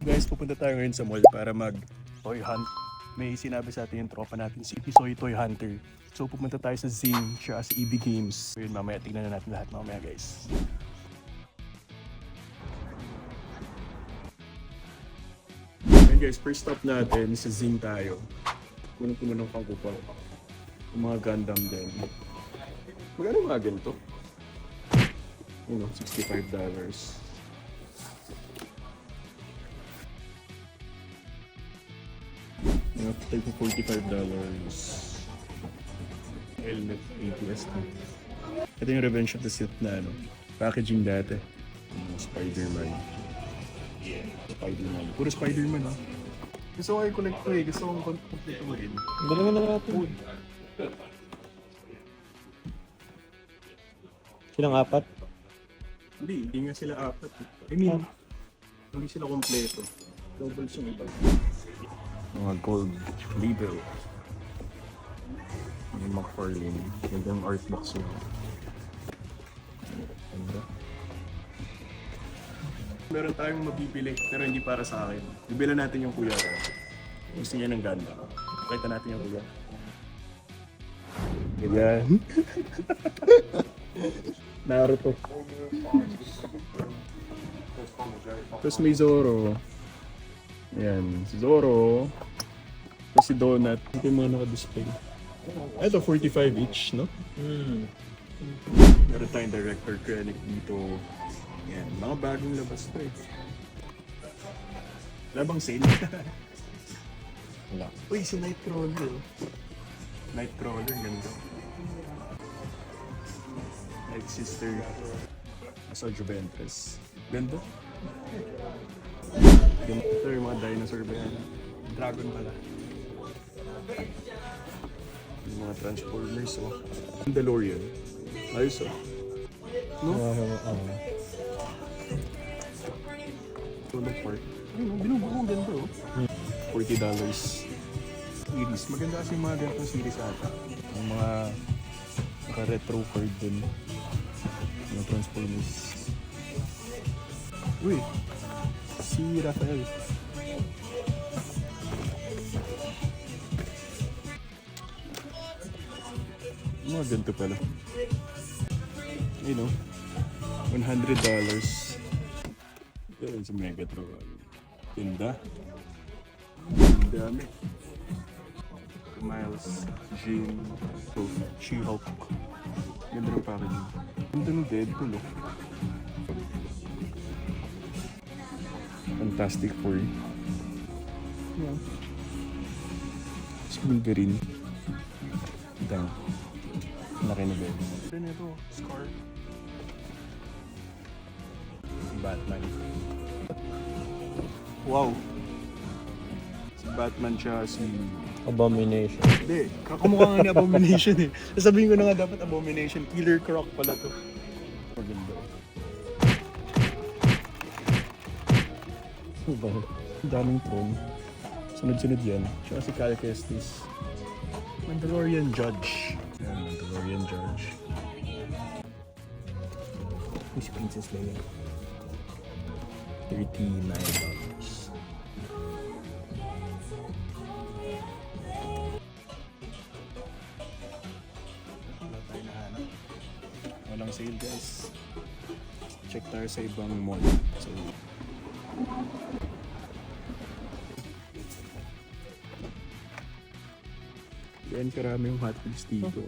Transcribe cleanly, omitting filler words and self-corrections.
Guys, pupunta tayo ngayon sa mall para mag toy hunt. May sinabi sa atin yung tropa natin, si Isoy Toy Hunter. So pupunta tayo sa Zing, siya sa EB Games. So yun, mamaya tignan na natin lahat mamaya guys. Ayan guys, first stop natin sa Zing tayo. Punong-puno ng pangkupal. Yung mga Gundam din. Magkano mga ganito? You know, $65. Take po $45. Helmet, ATS na. Ito yung Revenge of the Sith na ano, packaging dati. Spider-Man. Spider-Man. Puro Spider-Man ha. Gusto ko i-collect ko eh. Gusto kong complete mo rin. Dalawa na natin. Silang apat? Hindi nga sila apat. I mean, hindi sila kompleto. Doubles yung iba. Mga gold label. Yung McFarlane. Gandang art box yun. Ganda. Meron tayong mabibili pero hindi para sa akin. Bibila natin yung kuya ko. Gusto niya ng ganda. Pakita natin yung kuya. Ganyan. Naruto. Tapos may Zoro. Ayan, si Zoro. Tapos si Donut. Ito yung mga naka-display. Ito, 45 each, no? Meron tayong director credit dito. Ayan, mga bagong labas to eh. Wala bang sale? Wala. Uy, si Nightcrawler. Nightcrawler, ganda. Night Sister. Asa Juventus. Ganda. Ito yung mga dinosaur ba yan? Dragon pala. Yung mga Transformers, oh. Mandalorian. Ayos, oh. No? Tulog part. Ayun, binubuo ang ganda, oh. $40. Series. Maganda kasi yung mga ganitong series ata. Yung mga naka-retro card dun. Mga Transformers. Uy! Si Rafael. Mga ganito pala. Ayun o. $100. Yan sa Megatron. Ganda. Ang dami. Miles, Jean, She-Hulk. Ganda ng packaging. Ganda ng Deadpool o. Fantastic Four. Yeah. Wolverine. Ito. Laki na din. Then ito, Scar. Batman. Wow. Si Batman siya, si... Abomination. Hindi, kakamukha nga ni Abomination eh. Sasabihin ko na nga dapat Abomination. Killer Croc pala to. Maganda. Ano ba? Ang daming throne. Sunod-sunod yan. Siya si Cal Kestis. Mandalorian Judge. Yan, Mandalorian Judge. Who's Princess Leia? $39. Wala tayo nahanap. Walang sale guys. Check tayo sa ibang mall. So, yan karami yung Hot Wheels dito.